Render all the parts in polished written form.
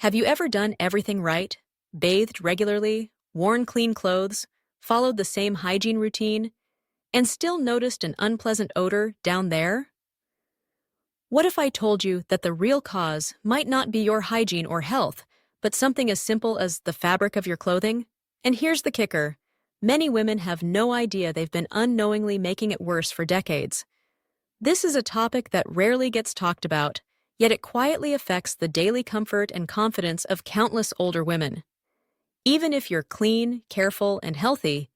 Have you ever done everything right, bathed regularly, worn clean clothes, followed the same hygiene routine, and still noticed an unpleasant odor down there? What if I told you that the real cause might not be your hygiene or health, but something as simple as the fabric of your clothing? And here's the kicker. Many women have no idea they've been unknowingly making it worse for decades. This is a topic that rarely gets talked about, yet it quietly affects the daily comfort and confidence of countless older women. Even if you're clean, careful, and healthy,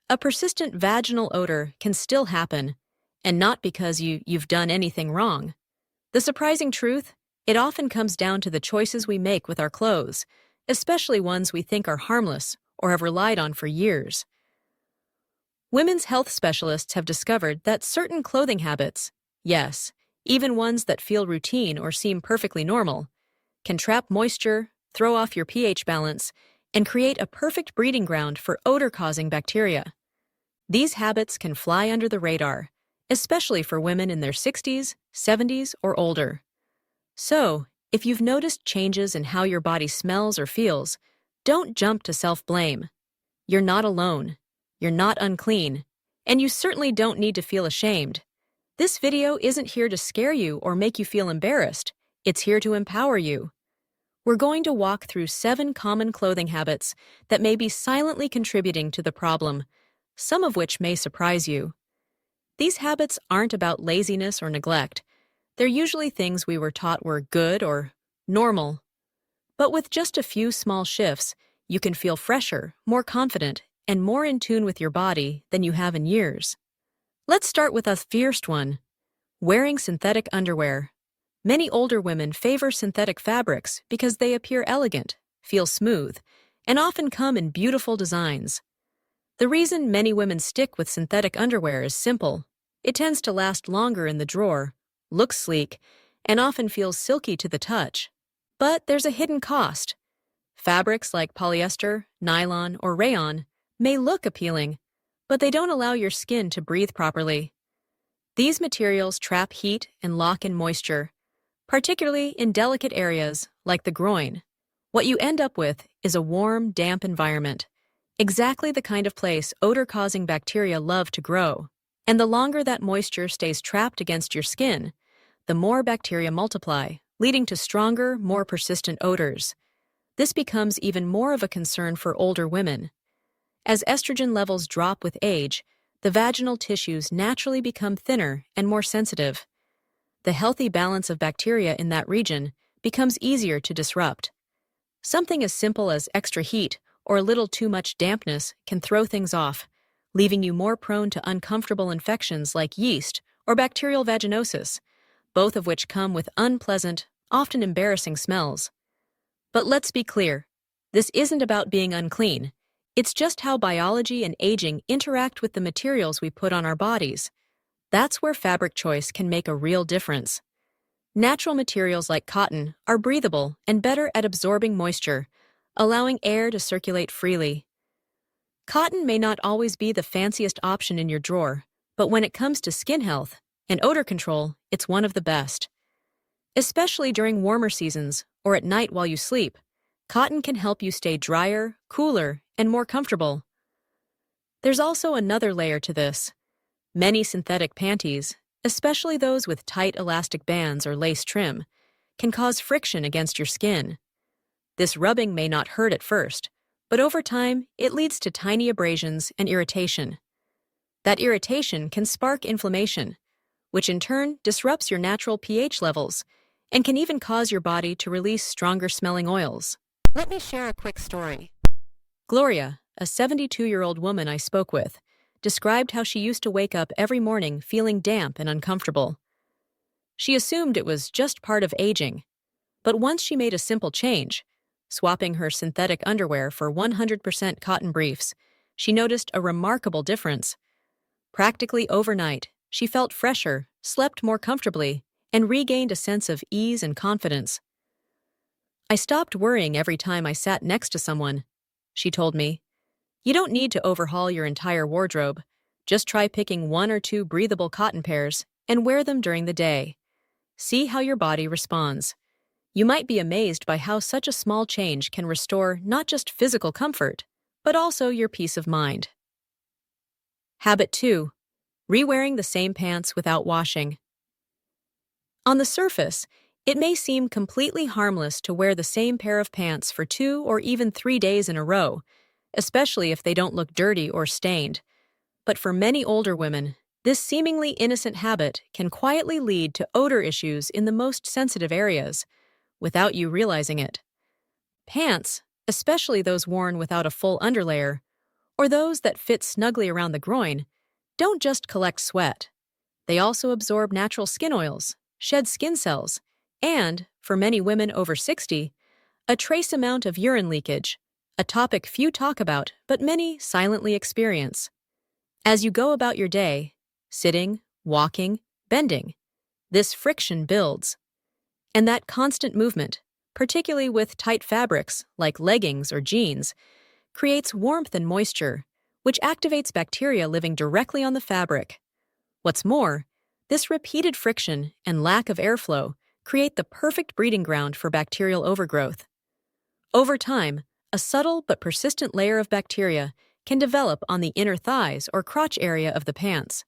a persistent vaginal odor can still happen, and not because you've done anything wrong. The surprising truth? It often comes down to the choices we make with our clothes, especially ones we think are harmless or have relied on for years. Women's health specialists have discovered that certain clothing habits, yes, even ones that feel routine or seem perfectly normal, can trap moisture, throw off your pH balance, and create a perfect breeding ground for odor-causing bacteria. These habits can fly under the radar, especially for women in their 60s, 70s, or older. So, if you've noticed changes in how your body smells or feels, don't jump to self-blame. You're not alone. You're not unclean. And you certainly don't need to feel ashamed. This video isn't here to scare you or make you feel embarrassed. It's here to empower you. We're going to walk through 7 common clothing habits that may be silently contributing to the problem, some of which may surprise you. These habits aren't about laziness or neglect. They're usually things we were taught were good or normal. But with just a few small shifts, you can feel fresher, more confident, and more in tune with your body than you have in years. Let's start with a fierce one: wearing synthetic underwear. Many older women favor synthetic fabrics because they appear elegant, feel smooth, and often come in beautiful designs. The reason many women stick with synthetic underwear is simple. It tends to last longer in the drawer, looks sleek, and often feels silky to the touch. But there's a hidden cost. Fabrics like polyester, nylon, or rayon may look appealing, but they don't allow your skin to breathe properly. These materials trap heat and lock in moisture, particularly in delicate areas like the groin. What you end up with is a warm, damp environment, exactly the kind of place odor-causing bacteria love to grow. And the longer that moisture stays trapped against your skin, the more bacteria multiply, leading to stronger, more persistent odors. This becomes even more of a concern for older women. As estrogen levels drop with age, the vaginal tissues naturally become thinner and more sensitive. The healthy balance of bacteria in that region becomes easier to disrupt. Something as simple as extra heat or a little too much dampness can throw things off, leaving you more prone to uncomfortable infections like yeast or bacterial vaginosis, both of which come with unpleasant, often embarrassing smells. But let's be clear, this isn't about being unclean. It's just how biology and aging interact with the materials we put on our bodies. That's where fabric choice can make a real difference. Natural materials like cotton are breathable and better at absorbing moisture, allowing air to circulate freely. Cotton may not always be the fanciest option in your drawer, but when it comes to skin health and odor control, it's one of the best. Especially during warmer seasons or at night while you sleep, cotton can help you stay drier, cooler, and more comfortable. There's also another layer to this. Many synthetic panties, especially those with tight elastic bands or lace trim, can cause friction against your skin. This rubbing may not hurt at first, but over time, it leads to tiny abrasions and irritation. That irritation can spark inflammation, which in turn disrupts your natural pH levels and can even cause your body to release stronger-smelling oils. Let me share a quick story. Gloria, a 72-year-old woman I spoke with, described how she used to wake up every morning feeling damp and uncomfortable. She assumed it was just part of aging, but once she made a simple change, swapping her synthetic underwear for 100% cotton briefs, she noticed a remarkable difference. Practically overnight, she felt fresher, slept more comfortably, and regained a sense of ease and confidence. "I stopped worrying every time I sat next to someone," she told me. "You don't need to overhaul your entire wardrobe. Just try picking 1 or 2 breathable cotton pairs and wear them during the day. See how your body responds. You might be amazed by how such a small change can restore not just physical comfort, but also your peace of mind. Habit 2. Rewearing the same pants without washing. On the surface, it may seem completely harmless to wear the same pair of pants for 2 or even 3 days in a row, especially if they don't look dirty or stained. But for many older women, this seemingly innocent habit can quietly lead to odor issues in the most sensitive areas, without you realizing it. Pants, especially those worn without a full underlayer, or those that fit snugly around the groin, don't just collect sweat. They also absorb natural skin oils, shed skin cells, and, for many women over 60, a trace amount of urine leakage, a topic few talk about but many silently experience. As you go about your day, sitting, walking, bending, this friction builds. And that constant movement, particularly with tight fabrics like leggings or jeans, creates warmth and moisture, which activates bacteria living directly on the fabric. What's more, this repeated friction and lack of airflow create the perfect breeding ground for bacterial overgrowth. Over time, a subtle but persistent layer of bacteria can develop on the inner thighs or crotch area of the pants.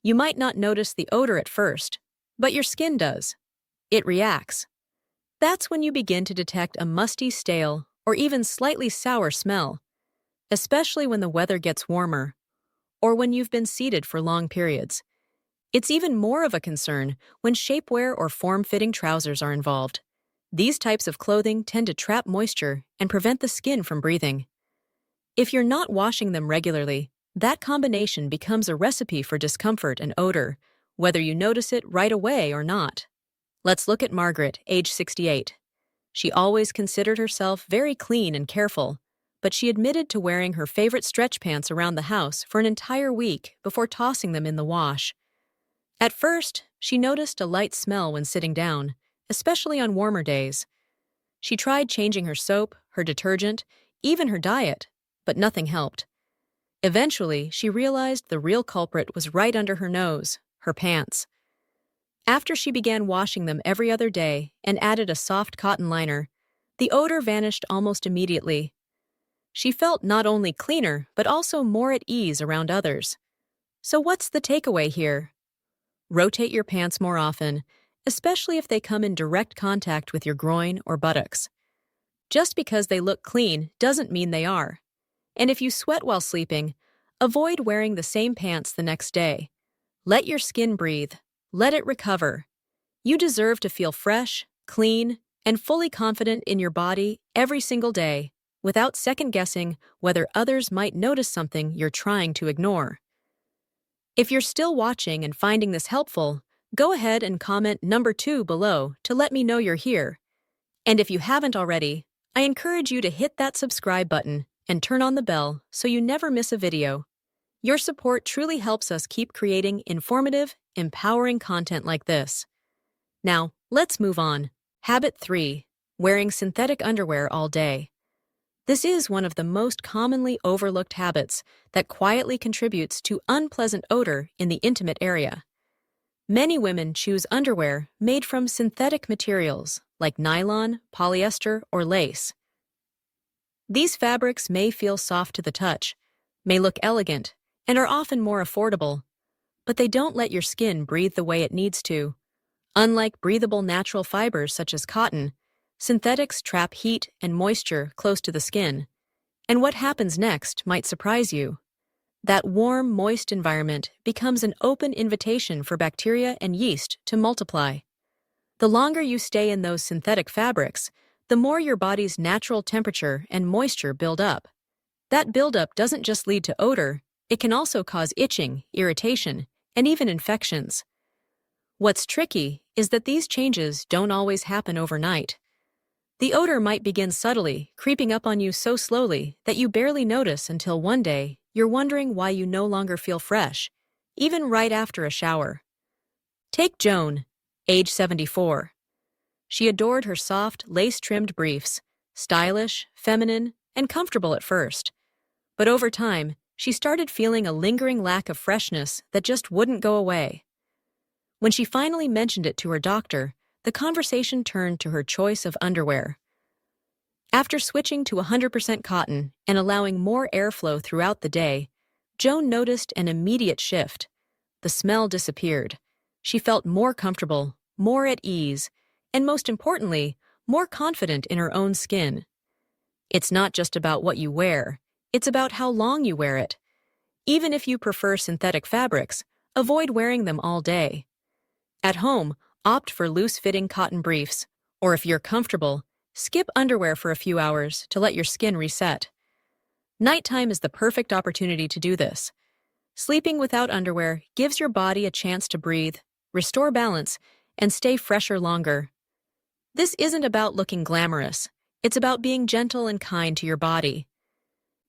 You might not notice the odor at first, but your skin does. It reacts. That's when you begin to detect a musty, stale, or even slightly sour smell, especially when the weather gets warmer, or when you've been seated for long periods. It's even more of a concern when shapewear or form-fitting trousers are involved. These types of clothing tend to trap moisture and prevent the skin from breathing. If you're not washing them regularly, that combination becomes a recipe for discomfort and odor, whether you notice it right away or not. Let's look at Margaret, age 68. She always considered herself very clean and careful, but she admitted to wearing her favorite stretch pants around the house for an entire week before tossing them in the wash. At first, she noticed a light smell when sitting down, especially on warmer days. She tried changing her soap, her detergent, even her diet, but nothing helped. Eventually, she realized the real culprit was right under her nose, her pants. After she began washing them every other day and added a soft cotton liner, the odor vanished almost immediately. She felt not only cleaner, but also more at ease around others. So what's the takeaway here? Rotate your pants more often, especially if they come in direct contact with your groin or buttocks. Just because they look clean doesn't mean they are. And if you sweat while sleeping, avoid wearing the same pants the next day. Let your skin breathe. Let it recover. You deserve to feel fresh, clean, and fully confident in your body every single day, without second-guessing whether others might notice something you're trying to ignore. If you're still watching and finding this helpful, go ahead and comment number 2 below to let me know you're here. And if you haven't already, I encourage you to hit that subscribe button and turn on the bell so you never miss a video. Your support truly helps us keep creating informative, empowering content like this. Now, let's move on. Habit 3. Wearing synthetic underwear all day. This is one of the most commonly overlooked habits that quietly contributes to unpleasant odor in the intimate area. Many women choose underwear made from synthetic materials like nylon, polyester, or lace. These fabrics may feel soft to the touch, may look elegant, and are often more affordable, but they don't let your skin breathe the way it needs to. Unlike breathable natural fibers such as cotton, synthetics trap heat and moisture close to the skin, and what happens next might surprise you. That warm, moist environment becomes an open invitation for bacteria and yeast to multiply. The longer you stay in those synthetic fabrics, the more your body's natural temperature and moisture build up. That buildup doesn't just lead to odor, it can also cause itching, irritation, and even infections. What's tricky is that these changes don't always happen overnight. The odor might begin subtly, creeping up on you so slowly that you barely notice until one day you're wondering why you no longer feel fresh, even right after a shower. Take Joan, age 74. She adored her soft, lace-trimmed briefs, stylish, feminine, and comfortable at first. But over time, she started feeling a lingering lack of freshness that just wouldn't go away. When she finally mentioned it to her doctor, the conversation turned to her choice of underwear. After switching to 100% cotton and allowing more airflow throughout the day, Joan noticed an immediate shift. The smell disappeared. She felt more comfortable, more at ease, and most importantly, more confident in her own skin. It's not just about what you wear, it's about how long you wear it. Even if you prefer synthetic fabrics, avoid wearing them all day. At home, opt for loose-fitting cotton briefs, or if you're comfortable, skip underwear for a few hours to let your skin reset. Nighttime is the perfect opportunity to do this. Sleeping without underwear gives your body a chance to breathe, restore balance, and stay fresher longer. This isn't about looking glamorous. It's about being gentle and kind to your body.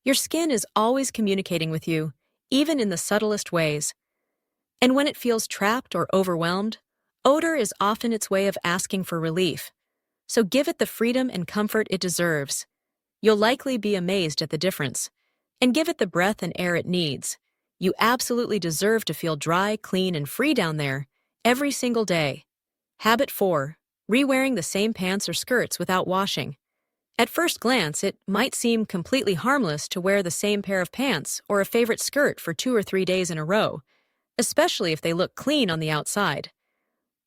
Your skin is always communicating with you, even in the subtlest ways. And when it feels trapped or overwhelmed, odor is often its way of asking for relief. So give it the freedom and comfort it deserves. You'll likely be amazed at the difference. And give it the breath and air it needs. You absolutely deserve to feel dry, clean, and free down there, every single day. Habit 4. Re-wearing the same pants or skirts without washing. At first glance, it might seem completely harmless to wear the same pair of pants or a favorite skirt for 2 or 3 days in a row, especially if they look clean on the outside.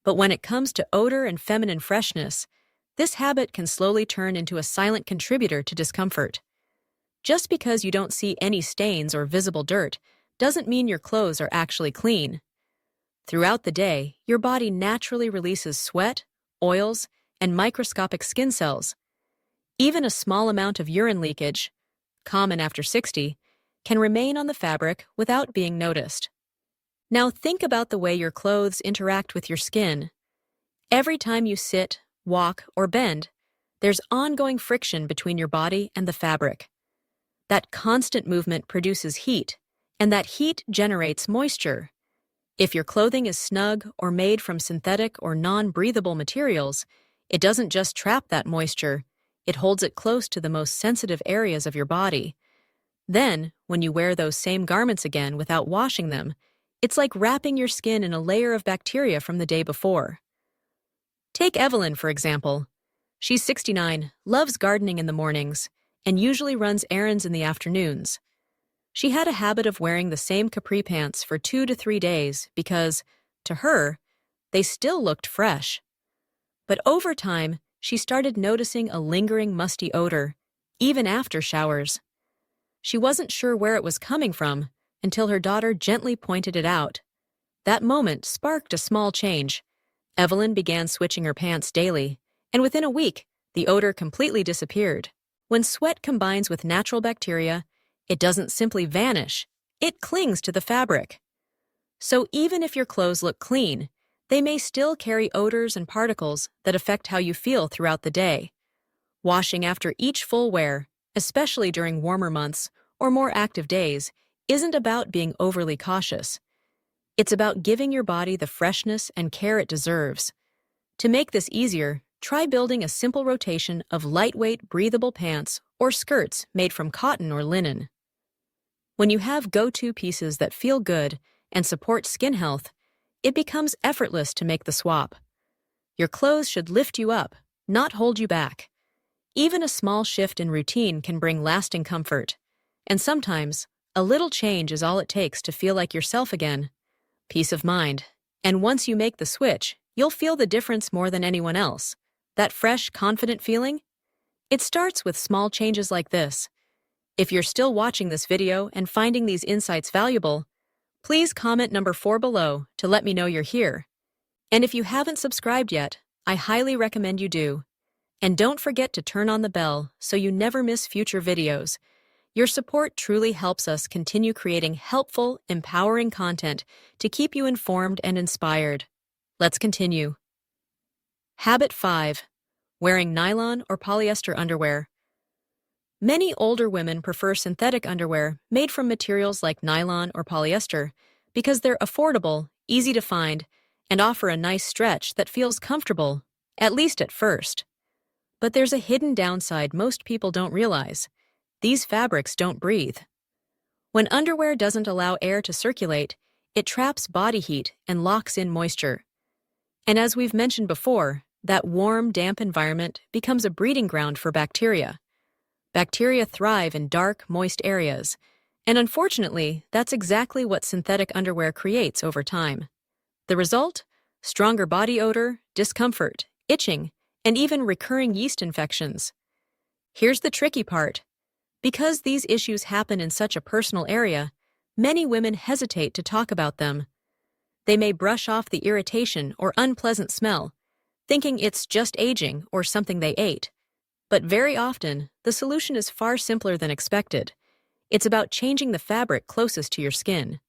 But when it comes to odor and feminine freshness, this habit can slowly turn into a silent contributor to discomfort. Just because you don't see any stains or visible dirt doesn't mean your clothes are actually clean. Throughout the day, your body naturally releases sweat, oils, and microscopic skin cells. Even a small amount of urine leakage, common after 60, can remain on the fabric without being noticed. Now think about the way your clothes interact with your skin. Every time you sit, walk, or bend, there's ongoing friction between your body and the fabric. That constant movement produces heat, and that heat generates moisture. If your clothing is snug or made from synthetic or non-breathable materials, it doesn't just trap that moisture, it holds it close to the most sensitive areas of your body. Then, when you wear those same garments again without washing them, it's like wrapping your skin in a layer of bacteria from the day before. Take Evelyn, for example. She's 69, loves gardening in the mornings, and usually runs errands in the afternoons. She had a habit of wearing the same capri pants for 2 to 3 days because, to her, they still looked fresh. But over time, she started noticing a lingering musty odor, even after showers. She wasn't sure where it was coming from until her daughter gently pointed it out. That moment sparked a small change. Evelyn began switching her pants daily, and within a week, the odor completely disappeared. When sweat combines with natural bacteria, it doesn't simply vanish, it clings to the fabric. So even if your clothes look clean, they may still carry odors and particles that affect how you feel throughout the day. Washing after each full wear, especially during warmer months or more active days, isn't about being overly cautious. It's about giving your body the freshness and care it deserves. To make this easier, try building a simple rotation of lightweight, breathable pants or skirts made from cotton or linen. When you have go-to pieces that feel good and support skin health, it becomes effortless to make the swap. Your clothes should lift you up, not hold you back. Even a small shift in routine can bring lasting comfort. And sometimes, a little change is all it takes to feel like yourself again. Peace of mind. And once you make the switch, you'll feel the difference more than anyone else. That fresh, confident feeling? It starts with small changes like this. If you're still watching this video and finding these insights valuable, please comment number 4 below to let me know you're here. And if you haven't subscribed yet, I highly recommend you do. And don't forget to turn on the bell so you never miss future videos. Your support truly helps us continue creating helpful, empowering content to keep you informed and inspired. Let's continue. Habit 5. Wearing nylon or polyester underwear. Many older women prefer synthetic underwear made from materials like nylon or polyester because they're affordable, easy to find, and offer a nice stretch that feels comfortable, at least at first. But there's a hidden downside most people don't realize. These fabrics don't breathe. When underwear doesn't allow air to circulate, it traps body heat and locks in moisture. And as we've mentioned before, That warm, damp environment becomes a breeding ground for bacteria. Bacteria thrive in dark, moist areas, and unfortunately, that's exactly what synthetic underwear creates over time. The result? Stronger body odor, discomfort, itching, and even recurring yeast infections. Here's the tricky part. Because these issues happen in such a personal area, many women hesitate to talk about them. They may brush off the irritation or unpleasant smell, thinking it's just aging or something they ate. But very often, the solution is far simpler than expected. It's about changing the fabric closest to your skin.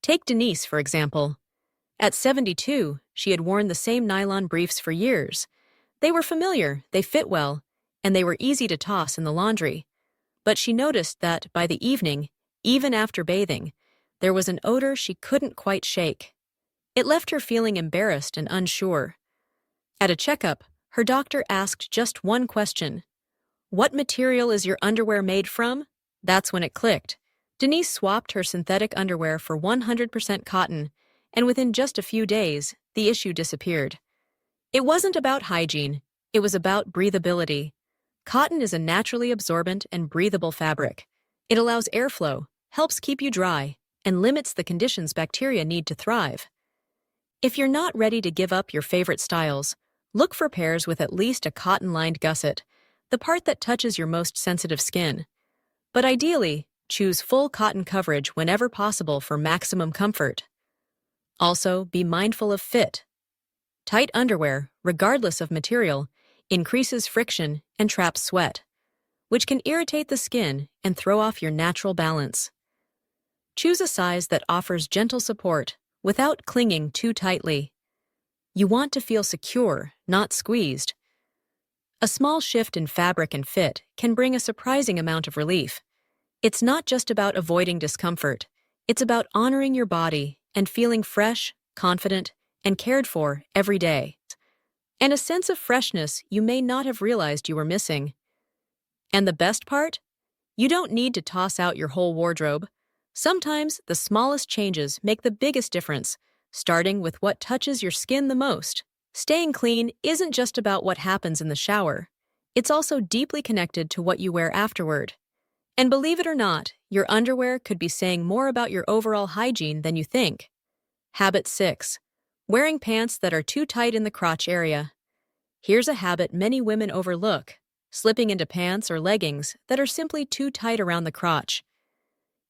Take Denise, for example. At 72, she had worn the same nylon briefs for years. They were familiar, they fit well, and they were easy to toss in the laundry. But she noticed that by the evening, even after bathing, there was an odor she couldn't quite shake. It left her feeling embarrassed and unsure. At a checkup, her doctor asked just one question. "What material is your underwear made from?" That's when it clicked. Denise swapped her synthetic underwear for 100% cotton, and within just a few days, the issue disappeared. It wasn't about hygiene, it was about breathability. Cotton is a naturally absorbent and breathable fabric. It allows airflow, helps keep you dry, and limits the conditions bacteria need to thrive. If you're not ready to give up your favorite styles, look for pairs with at least a cotton-lined gusset, the part that touches your most sensitive skin. But ideally, choose full cotton coverage whenever possible for maximum comfort. Also, be mindful of fit. Tight underwear, regardless of material, increases friction and traps sweat, which can irritate the skin and throw off your natural balance. Choose a size that offers gentle support without clinging too tightly. You want to feel secure, not squeezed. A small shift in fabric and fit can bring a surprising amount of relief. It's not just about avoiding discomfort, it's about honoring your body and feeling fresh, confident, and cared for every day. And a sense of freshness you may not have realized you were missing. And the best part? You don't need to toss out your whole wardrobe. Sometimes the smallest changes make the biggest difference, starting with what touches your skin the most. Staying clean isn't just about what happens in the shower. It's also deeply connected to what you wear afterward. And believe it or not, your underwear could be saying more about your overall hygiene than you think. Habit 6. Wearing pants that are too tight in the crotch area. Here's a habit many women overlook: slipping into pants or leggings that are simply too tight around the crotch.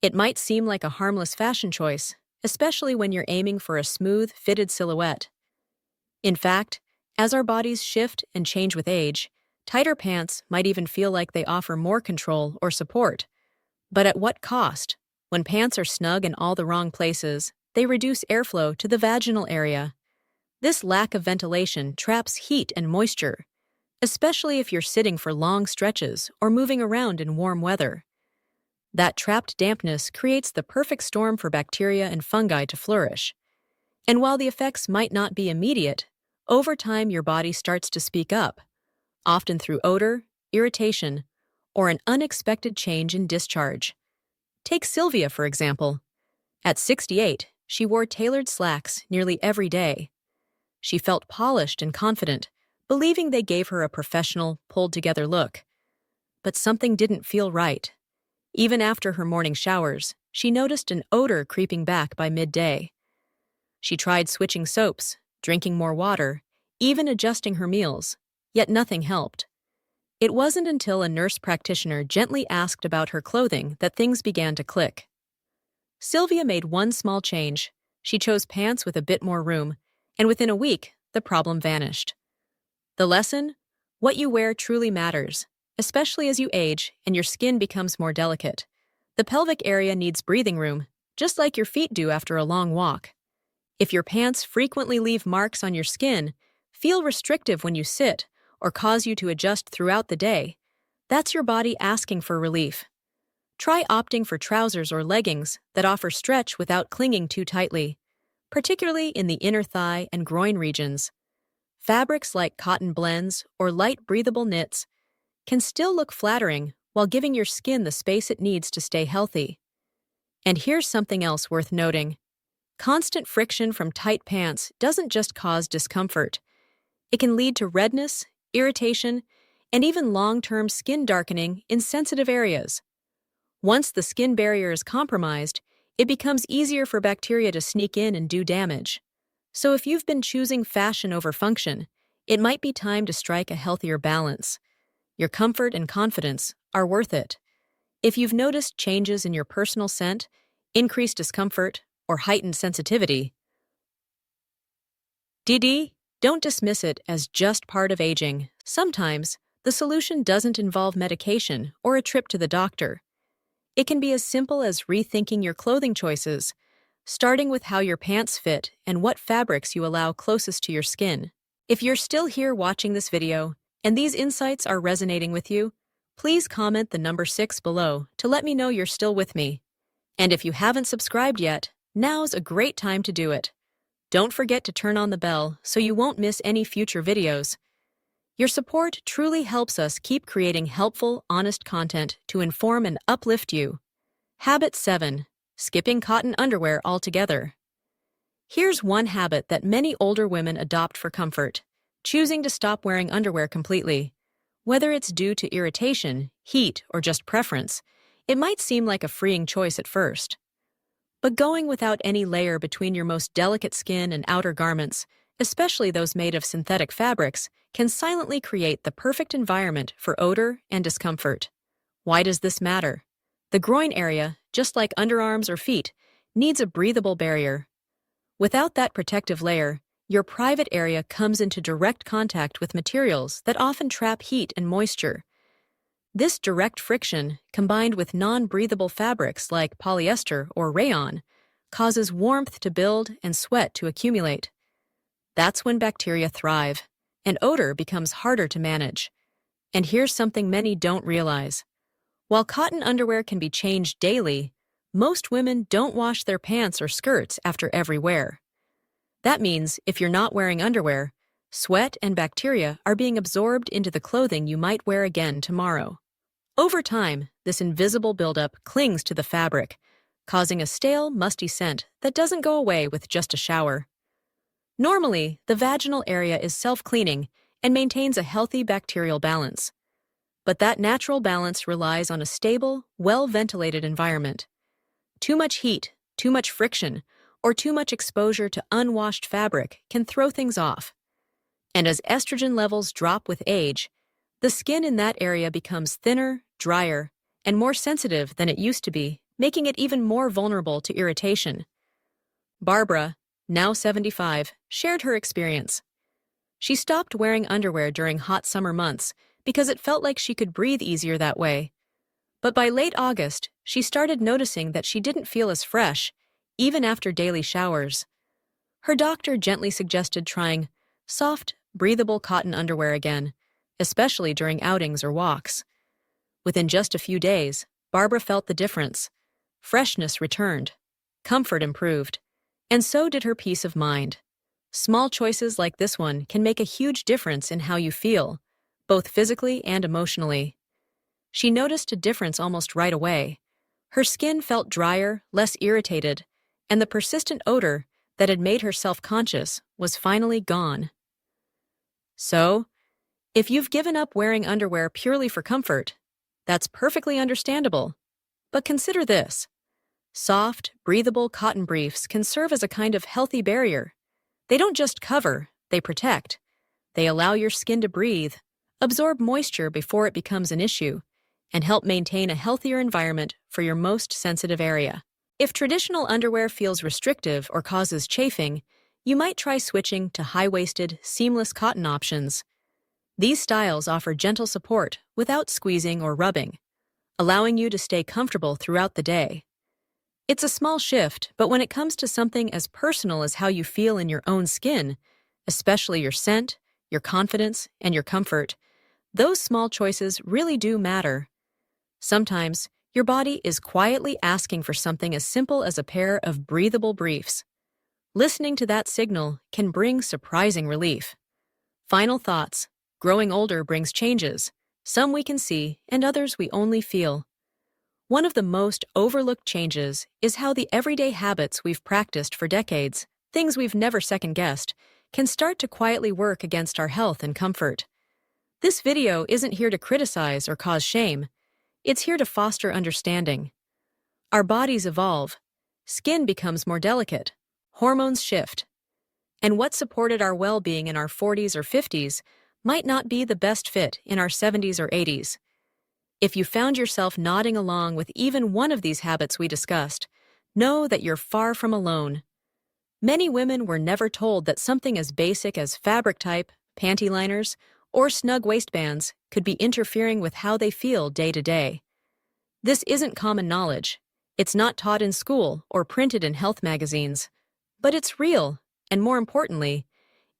It might seem like a harmless fashion choice, especially when you're aiming for a smooth, fitted silhouette. In fact, as our bodies shift and change with age, tighter pants might even feel like they offer more control or support. But at what cost? When pants are snug in all the wrong places, they reduce airflow to the vaginal area. This lack of ventilation traps heat and moisture, especially if you're sitting for long stretches or moving around in warm weather. That trapped dampness creates the perfect storm for bacteria and fungi to flourish. And while the effects might not be immediate, over time your body starts to speak up, often through odor, irritation, or an unexpected change in discharge. Take Sylvia, for example. At 68, she wore tailored slacks nearly every day. She felt polished and confident, believing they gave her a professional, pulled-together look. But something didn't feel right. Even after her morning showers, she noticed an odor creeping back by midday. She tried switching soaps, drinking more water, even adjusting her meals, yet nothing helped. It wasn't until a nurse practitioner gently asked about her clothing that things began to click. Sylvia made one small change. She chose pants with a bit more room, and within a week, the problem vanished. The lesson? What you wear truly matters, especially as you age and your skin becomes more delicate. The pelvic area needs breathing room, just like your feet do after a long walk. If your pants frequently leave marks on your skin, feel restrictive when you sit, or cause you to adjust throughout the day, that's your body asking for relief. Try opting for trousers or leggings that offer stretch without clinging too tightly, particularly in the inner thigh and groin regions. Fabrics like cotton blends or light breathable knits can still look flattering while giving your skin the space it needs to stay healthy. And here's something else worth noting. Constant friction from tight pants doesn't just cause discomfort. It can lead to redness, irritation, and even long-term skin darkening in sensitive areas. Once the skin barrier is compromised, it becomes easier for bacteria to sneak in and do damage. So if you've been choosing fashion over function, it might be time to strike a healthier balance. Your comfort and confidence are worth it. If you've noticed changes in your personal scent, increased discomfort, or heightened sensitivity, don't dismiss it as just part of aging. Sometimes, the solution doesn't involve medication or a trip to the doctor. It can be as simple as rethinking your clothing choices, starting with how your pants fit and what fabrics you allow closest to your skin. If you're still here watching this video and these insights are resonating with you, please comment the number 6 below to let me know you're still with me. And if you haven't subscribed yet, now's a great time to do it. Don't forget to turn on the bell so you won't miss any future videos. Your support truly helps us keep creating helpful, honest content to inform and uplift you. Habit 7. Skipping cotton underwear altogether. Here's one habit that many older women adopt for comfort: choosing to stop wearing underwear completely. Whether it's due to irritation, heat, or just preference, it might seem like a freeing choice at first. But going without any layer between your most delicate skin and outer garments, especially those made of synthetic fabrics, can silently create the perfect environment for odor and discomfort. Why does this matter? The groin area, just like underarms or feet, needs a breathable barrier. Without that protective layer, your private area comes into direct contact with materials that often trap heat and moisture. This direct friction, combined with non-breathable fabrics like polyester or rayon, causes warmth to build and sweat to accumulate. That's when bacteria thrive, and odor becomes harder to manage. And here's something many don't realize. While cotton underwear can be changed daily, most women don't wash their pants or skirts after every wear. That means if you're not wearing underwear, sweat and bacteria are being absorbed into the clothing you might wear again tomorrow. Over time, this invisible buildup clings to the fabric, causing a stale, musty scent that doesn't go away with just a shower. Normally, the vaginal area is self-cleaning and maintains a healthy bacterial balance. But that natural balance relies on a stable, well-ventilated environment. Too much heat, too much friction, or too much exposure to unwashed fabric can throw things off. And as estrogen levels drop with age, the skin in that area becomes thinner, drier, and more sensitive than it used to be, making it even more vulnerable to irritation. Barbara, now 75, shared her experience. She stopped wearing underwear during hot summer months because it felt like she could breathe easier that way. But by late August, she started noticing that she didn't feel as fresh, even after daily showers. Her doctor gently suggested trying soft, breathable cotton underwear again, especially during outings or walks. Within just a few days, Barbara felt the difference. Freshness returned, comfort improved, and so did her peace of mind. Small choices like this one can make a huge difference in how you feel, both physically and emotionally. She noticed a difference almost right away. Her skin felt drier, less irritated, and the persistent odor that had made her self-conscious was finally gone. So, if you've given up wearing underwear purely for comfort, that's perfectly understandable. But consider this. Soft, breathable cotton briefs can serve as a kind of healthy barrier. They don't just cover, they protect. They allow your skin to breathe, absorb moisture before it becomes an issue, and help maintain a healthier environment for your most sensitive area. If traditional underwear feels restrictive or causes chafing, you might try switching to high-waisted, seamless cotton options. These styles offer gentle support without squeezing or rubbing, allowing you to stay comfortable throughout the day. It's a small shift, but when it comes to something as personal as how you feel in your own skin, especially your scent, your confidence, and your comfort, those small choices really do matter. Sometimes, your body is quietly asking for something as simple as a pair of breathable briefs. Listening to that signal can bring surprising relief. Final thoughts. Growing older brings changes. Some we can see, and others we only feel. One of the most overlooked changes is how the everyday habits we've practiced for decades, things we've never second-guessed, can start to quietly work against our health and comfort. This video isn't here to criticize or cause shame. It's here to foster understanding. Our bodies evolve. Skin becomes more delicate. Hormones shift. And what supported our well-being in our 40s or 50s might not be the best fit in our 70s or 80s. If you found yourself nodding along with even one of these habits we discussed, know that you're far from alone. Many women were never told that something as basic as fabric type, panty liners, or snug waistbands could be interfering with how they feel day to day. This isn't common knowledge. It's not taught in school or printed in health magazines. But it's real, and more importantly,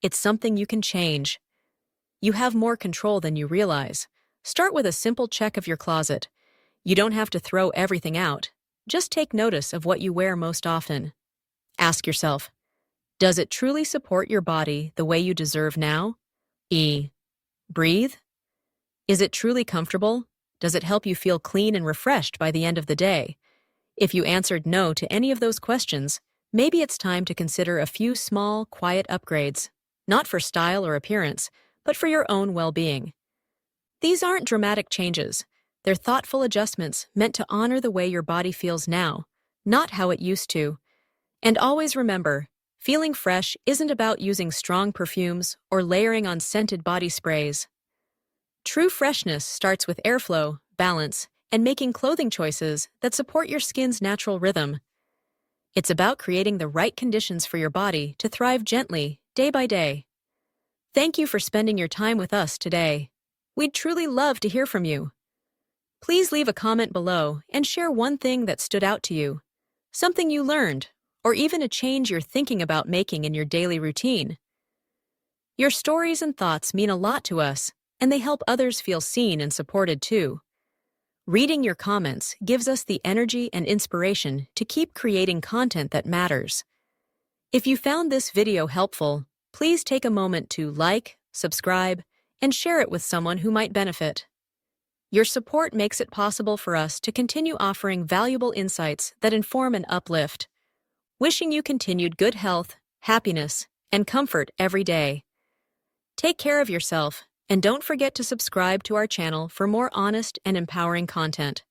it's something you can change. You have more control than you realize. Start with a simple check of your closet. You don't have to throw everything out. Just take notice of what you wear most often. Ask yourself, does it truly support your body the way you deserve now? Breathe? Is it truly comfortable? Does it help you feel clean and refreshed by the end of the day? If you answered no to any of those questions, maybe it's time to consider a few small, quiet upgrades, not for style or appearance, but for your own well-being. These aren't dramatic changes. They're thoughtful adjustments meant to honor the way your body feels now, not how it used to. And always remember, feeling fresh isn't about using strong perfumes or layering on scented body sprays. True freshness starts with airflow, balance, and making clothing choices that support your skin's natural rhythm. It's about creating the right conditions for your body to thrive gently, day by day. Thank you for spending your time with us today. We'd truly love to hear from you. Please leave a comment below and share one thing that stood out to you, something you learned, or even a change you're thinking about making in your daily routine. Your stories and thoughts mean a lot to us, and they help others feel seen and supported too. Reading your comments gives us the energy and inspiration to keep creating content that matters. If you found this video helpful, please take a moment to like, subscribe, and share it with someone who might benefit. Your support makes it possible for us to continue offering valuable insights that inform and uplift. Wishing you continued good health, happiness, and comfort every day. Take care of yourself, and don't forget to subscribe to our channel for more honest and empowering content.